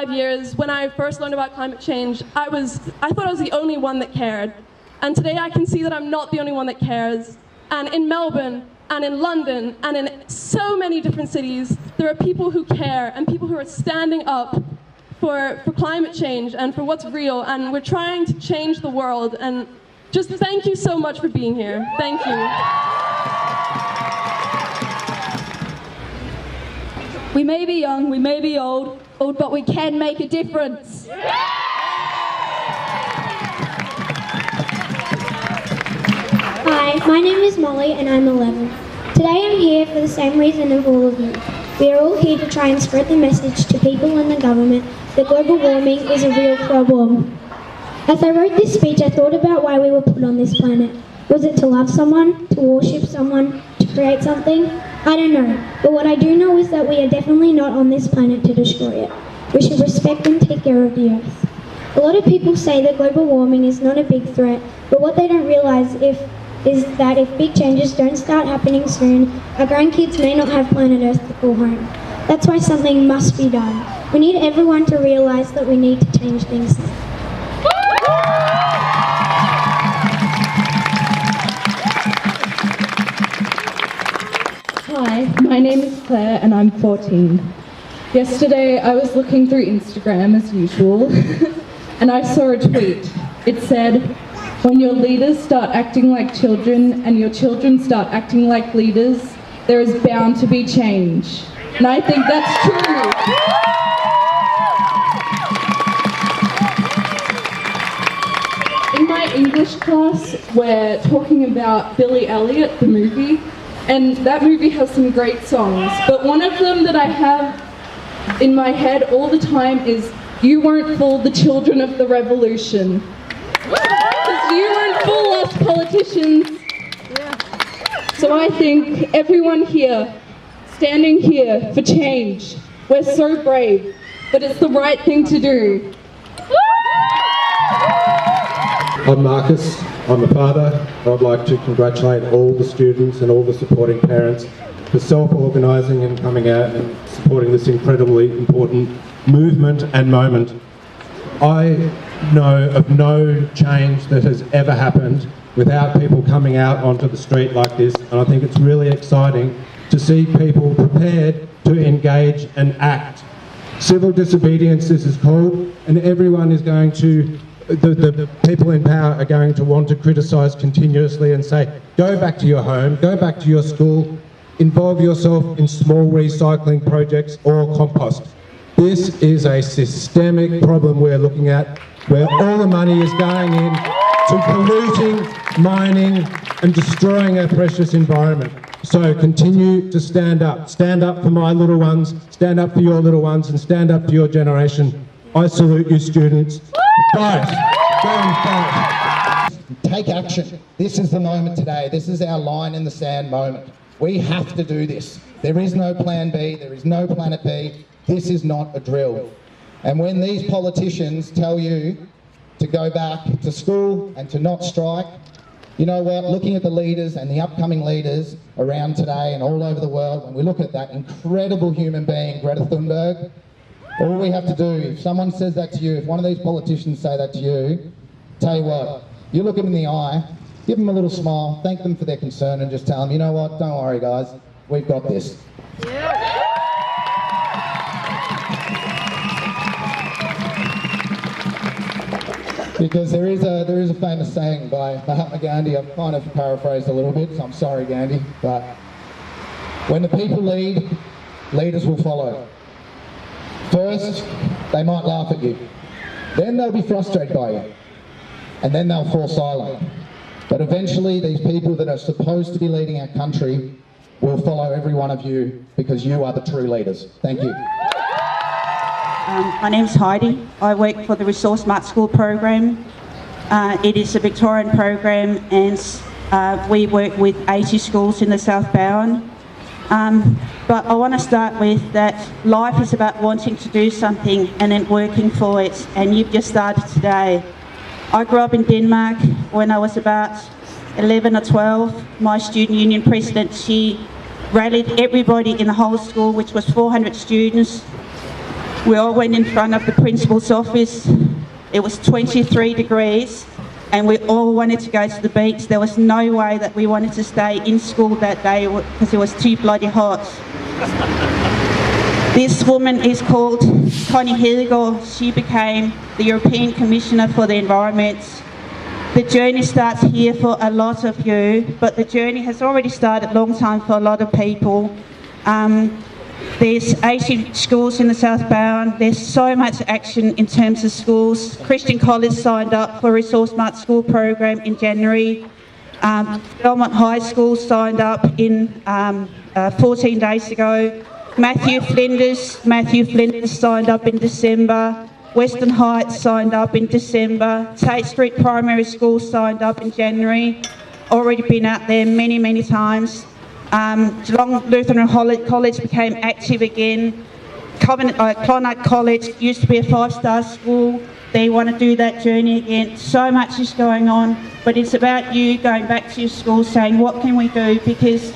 5 years, when I first learned about climate change, I thought I was the only one that cared. And today I can see that I'm not the only one that cares. And in Melbourne, and in London, and in so many different cities, there are people who care, and people who are standing up for climate change and for what's real, and we're trying to change the world. And just thank you so much for being here. Thank you. We may be young, we may be old, but we can make a difference. Hi, my name is Molly and I'm 11. Today I'm here for the same reason as all of you. We are all here to try and spread the message to people in the government that global warming is a real problem. As I wrote this speech, I thought about why we were put on this planet. Was it to love someone, to worship someone, to create something? I don't know, but what I do know is that we are definitely not on this planet to destroy it. We should respect and take care of the earth. A lot of people say that global warming is not a big threat, but what they don't realise is that if big changes don't start happening soon, our grandkids may not have planet Earth to call home. That's why something must be done. We need everyone to realise that we need to change things now. Hi, my name is Claire and I'm 14. Yesterday I was looking through Instagram as usual and I saw a tweet. It said, "When your leaders start acting like children and your children start acting like leaders, there is bound to be change." And I think that's true. In my English class, we're talking about Billy Elliot, the movie, and that movie has some great songs, but one of them that I have in my head all the time is, "You won't fool the children of the revolution." Because you won't fool us politicians. So I think everyone here, standing here for change, we're so brave, but it's the right thing to do. I'm Marcus, I'm a father. I'd like to congratulate all the students and all the supporting parents for self-organising and coming out and supporting this incredibly important movement and moment. I know of no change that has ever happened without people coming out onto the street like this, and I think it's really exciting to see people prepared to engage and act. Civil disobedience, this is called, and everyone is going to, the people in power are going to want to criticise continuously and say, go back to your home, go back to your school, involve yourself in small recycling projects or compost. This is a systemic problem we're looking at, where all the money is going in to polluting, mining and destroying our precious environment. So continue to stand up. Stand up for my little ones, stand up for your little ones, and stand up for your generation. I salute you, students. Fight! Go and fight! Take action. This is the moment today. This is our line in the sand moment. We have to do this. There is no plan B, there is no planet B. This is not a drill. And when these politicians tell you to go back to school and to not strike, you know what, looking at the leaders and the upcoming leaders around today and all over the world, when we look at that incredible human being, Greta Thunberg, all we have to do, if someone says that to you, if one of these politicians say that to you, tell you what, you look them in the eye, give them a little smile, thank them for their concern and just tell them, you know what, don't worry guys, we've got this. Yeah. Because there is a famous saying by Mahatma Gandhi. I've kind of paraphrased a little bit, so I'm sorry Gandhi, but when the people lead, leaders will follow. First, they might laugh at you. Then they'll be frustrated by you. And then they'll fall silent. But eventually these people that are supposed to be leading our country will follow every one of you because you are the true leaders. Thank you. My name's Heidi. I work for the Resource Smart School program. It is a Victorian program and we work with 80 schools in the South Bowen. But I want to start with that life is about wanting to do something and then working for it, and you've just started today. I grew up in Denmark when I was about 11 or 12. My student union president, she rallied everybody in the whole school, which was 400 students, We all went in front of the principal's office. It was 23 degrees and we all wanted to go to the beach. There was no way that we wanted to stay in school that day because it was too bloody hot. This woman is called Connie Hedegaard. She became the European Commissioner for the Environment. The journey starts here for a lot of you, but the journey has already started a long time for a lot of people. There's 80 schools in the South Bound. There's so much action in terms of schools. Christian College signed up for a Resource Smart School program in January. Belmont High School signed up in 14 days ago. Matthew Flinders signed up in December. Western Heights signed up in December. Tate Street Primary School signed up in January. Already been out there many, many times. Geelong Lutheran College became active again. Clonard College used to be a 5-star school. They want to do that journey again. So much is going on, but it's about you going back to your school saying, what can we do? Because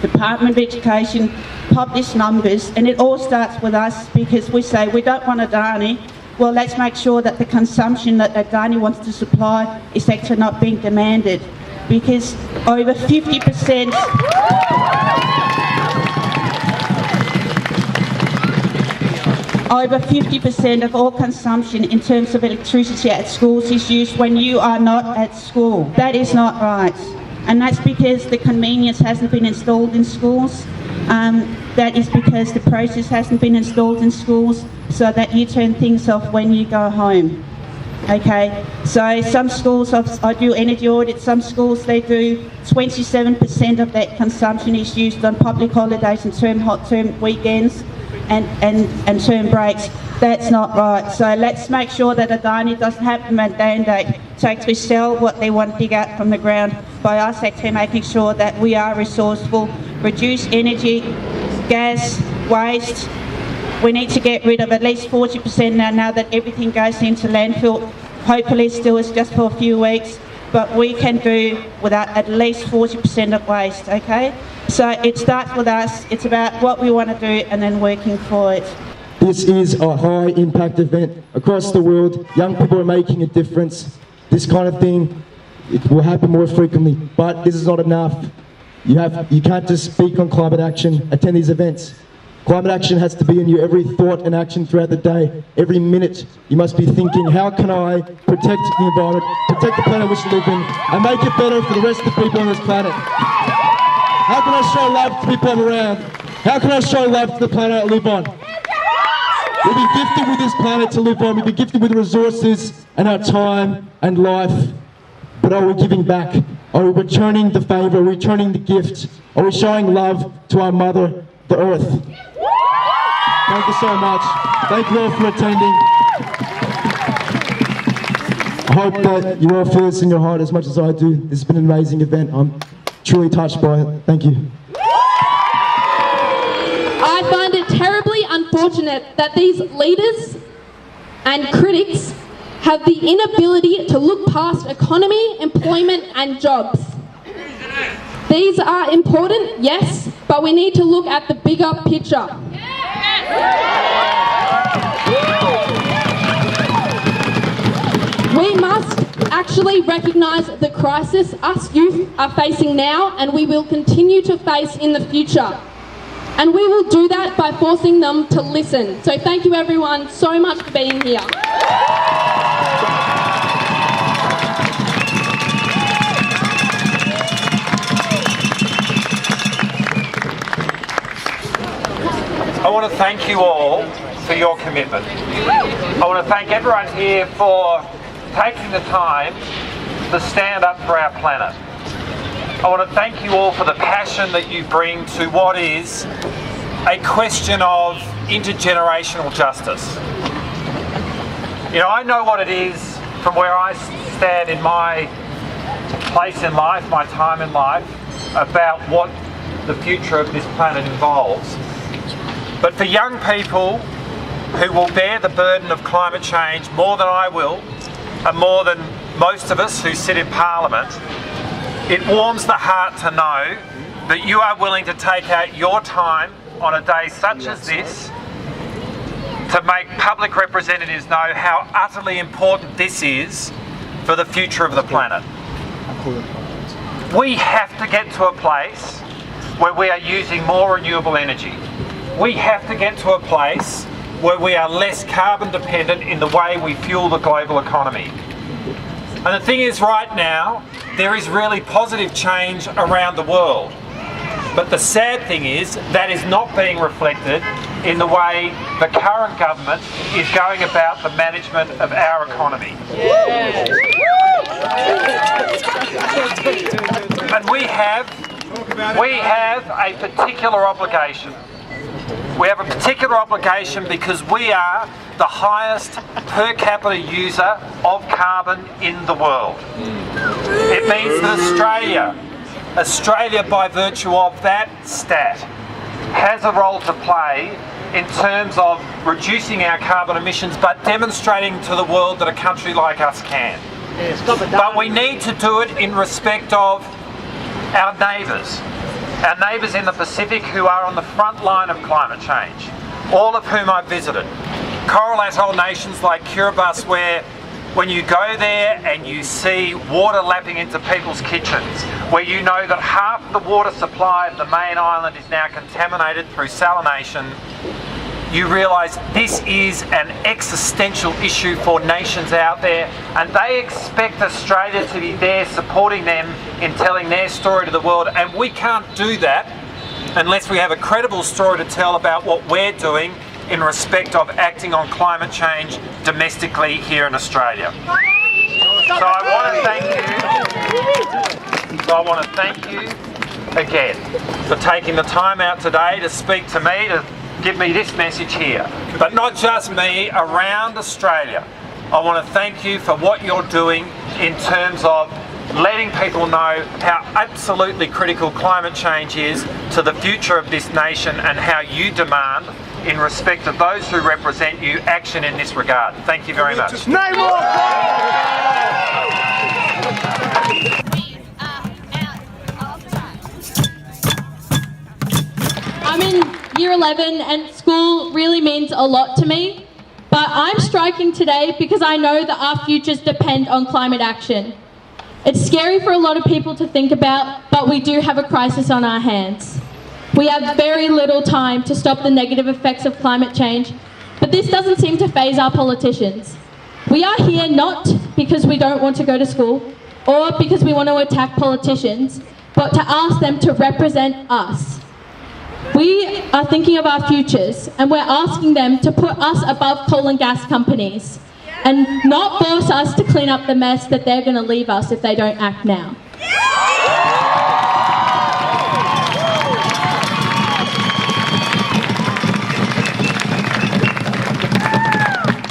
the Department of Education publish numbers, and it all starts with us because we say we don't want Adani. Well, let's make sure that the consumption that Adani wants to supply is actually not being demanded. Because over 50% of all consumption in terms of electricity at schools is used when you are not at school. That is not right. And that's because the convenience hasn't been installed in schools. That is because the process hasn't been installed in schools so that you turn things off when you go home. Okay, so some schools, I do energy audits, some schools they do 27% of that consumption is used on public holidays and term weekends and term breaks. That's not right. So let's make sure that Adani doesn't have the mandate to actually sell what they want to dig out from the ground by us actually making sure that we are resourceful, reduce energy, gas, waste. We need to get rid of at least 40% now that everything goes into landfill. Hopefully still is just for a few weeks, but we can do without at least 40% of waste, okay? So it starts with us, it's about what we want to do and then working for it. This is a high impact event across the world. Young people are making a difference. This kind of thing, it will happen more frequently, but this is not enough. You can't just speak on climate action, attend these events. Climate action has to be in you every thought and action throughout the day. Every minute you must be thinking, how can I protect the environment, protect the planet which we live in, and make it better for the rest of the people on this planet? How can I show love to people around? How can I show love to the planet I live on? We've been gifted with this planet to live on. We've been gifted with resources and our time and life. But are we giving back? Are we returning the favour? Are we returning the gift? Are we showing love to our mother, the earth? Thank you so much. Thank you all for attending. I hope that you all feel this in your heart as much as I do. This has been an amazing event. I'm truly touched by it. Thank you. I find it terribly unfortunate that these leaders and critics have the inability to look past economy, employment and jobs. These are important, yes, but we need to look at the bigger picture. We must actually recognise the crisis us youth are facing now and we will continue to face in the future. And we will do that by forcing them to listen. So thank you everyone so much for being here. I want to thank you all for your commitment. I want to thank everyone here for taking the time to stand up for our planet. I want to thank you all for the passion that you bring to what is a question of intergenerational justice. You know, I know what it is from where I stand in my place in life, my time in life, about what the future of this planet involves. But for young people who will bear the burden of climate change more than I will, and more than most of us who sit in Parliament, it warms the heart to know that you are willing to take out your time on a day such as this to make public representatives know how utterly important this is for the future of the planet. We have to get to a place where we are using more renewable energy. We have to get to a place where we are less carbon dependent in the way we fuel the global economy. And the thing is, right now, there is really positive change around the world. But the sad thing is that is not being reflected in the way the current government is going about the management of our economy. And we have a particular obligation. We have a particular obligation because we are the highest per capita user of carbon in the world. It means that Australia, by virtue of that stat, has a role to play in terms of reducing our carbon emissions, but demonstrating to the world that a country like us can. But we need to do it in respect of our neighbours in the Pacific who are on the front line of climate change, all of whom I've visited. Coral atoll nations like Kiribati, where when you go there and you see water lapping into people's kitchens, where you know that half the water supply of the main island is now contaminated through salination, you realise this is an existential issue for nations out there, and they expect Australia to be there supporting them in telling their story to the world, and we can't do that unless we have a credible story to tell about what we're doing in respect of acting on climate change domestically here in Australia. So I want to thank you again for taking the time out today to speak to me, to give me this message here. But not just me, around Australia. I want to thank you for what you're doing in terms of letting people know how absolutely critical climate change is to the future of this nation, and how you demand, in respect of those who represent you, action in this regard. Thank you very much. I'm in year 11 and school really means a lot to me, but I'm striking today because I know that our futures depend on climate action. It's scary for a lot of people to think about, but we do have a crisis on our hands. We have very little time to stop the negative effects of climate change, but this doesn't seem to faze our politicians. We are here not because we don't want to go to school or because we want to attack politicians, but to ask them to represent us. We are thinking of our futures, and we're asking them to put us above coal and gas companies and not force us to clean up the mess that they're going to leave us if they don't act now.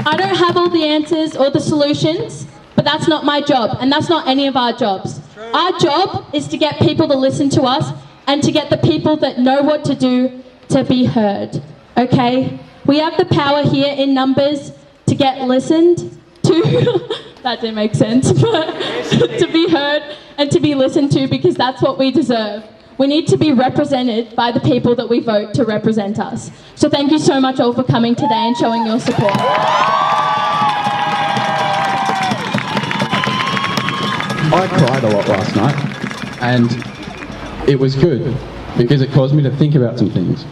I don't have all the answers or the solutions, but that's not my job, and that's not any of our jobs. Our job is to get people to listen to us and to get the people that know what to do to be heard, okay? We have the power here in numbers to get listened to, that didn't make sense, but to be heard and to be listened to, because that's what we deserve. We need to be represented by the people that we vote to represent us. So thank you so much all for coming today and showing your support. I cried a lot last night, and it was good because it caused me to think about some things.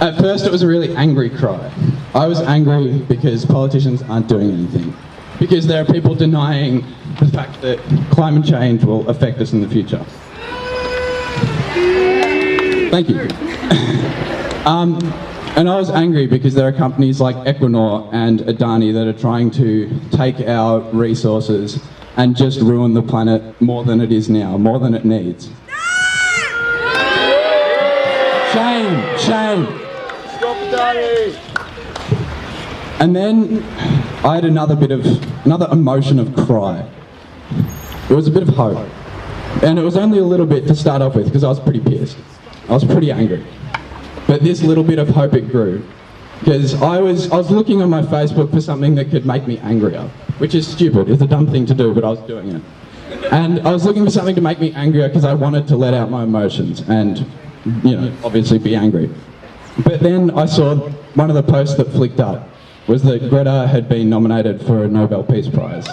At first it was a really angry cry. I was angry because politicians aren't doing anything, because there are people denying the fact that climate change will affect us in the future. Thank you. And I was angry because there are companies like Equinor and Adani that are trying to take our resources and just ruin the planet more than it is now, more than it needs. Shame, shame. Stop Adani. And then I had another emotion of cry. It was a bit of hope. And it was only a little bit to start off with because I was pretty pissed. I was pretty angry. But this little bit of hope, it grew. Because I was looking on my Facebook for something that could make me angrier, which is stupid. It's a dumb thing to do, but I was doing it. And I was looking for something to make me angrier because I wanted to let out my emotions and, you know, obviously be angry. But then I saw one of the posts that flicked up, was that Greta had been nominated for a Nobel Peace Prize.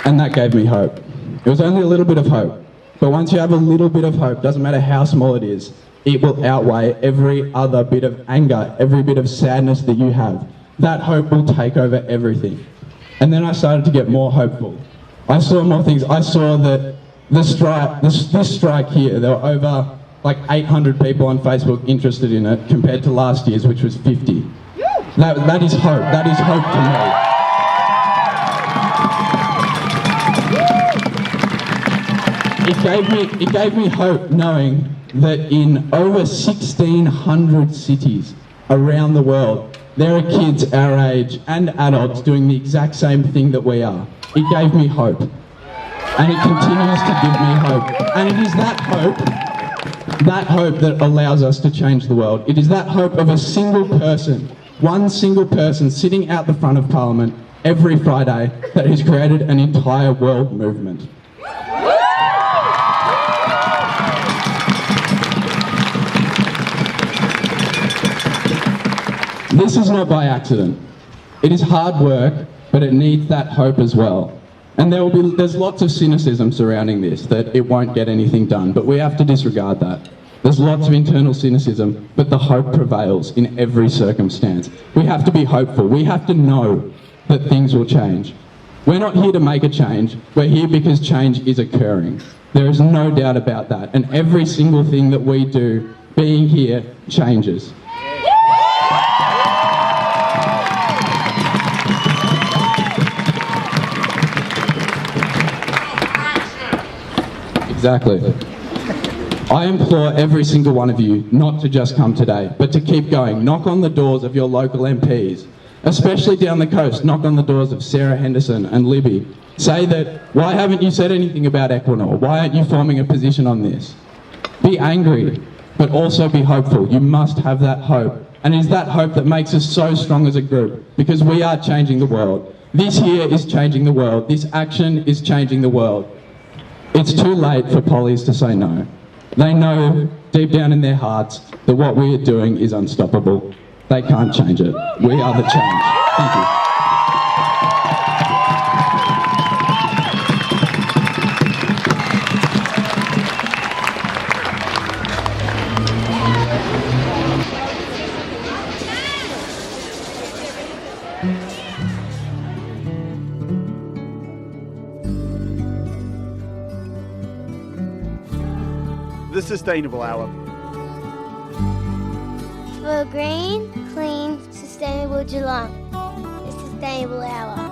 And that gave me hope. It was only a little bit of hope. But once you have a little bit of hope, doesn't matter how small it is, it will outweigh every other bit of anger, every bit of sadness that you have. That hope will take over everything. And then I started to get more hopeful. I saw more things. I saw that this strike here, there were over like 800 people on Facebook interested in it compared to last year's, which was 50. That is hope. That is hope to me. It gave me hope knowing that in over 1,600 cities around the world, there are kids our age and adults doing the exact same thing that we are. It gave me hope. And it continues to give me hope. And it is that hope that allows us to change the world. It is that hope of a single person, one single person sitting out the front of Parliament every Friday that has created an entire world movement. This is not by accident. It is hard work, but it needs that hope as well. And there's lots of cynicism surrounding this, that it won't get anything done, but we have to disregard that. There's lots of internal cynicism, but the hope prevails in every circumstance. We have to be hopeful. We have to know that things will change. We're not here to make a change. We're here because change is occurring. There is no doubt about that. And every single thing that we do, being here, changes. Exactly. I implore every single one of you not to just come today, but to keep going. Knock on the doors of your local MPs, especially down the coast. Knock on the doors of Sarah Henderson and Libby. Say that, why haven't you said anything about Equinor? Why aren't you forming a position on this? Be angry, but also be hopeful. You must have that hope. And it's that hope that makes us so strong as a group, because we are changing the world. This here is changing the world. This action is changing the world. It's too late for pollies to say no. They know deep down in their hearts that what we are doing is unstoppable. They can't change it. We are the change. Thank you. The Sustainable Hour. For a green, clean, sustainable Geelong. The Sustainable Hour.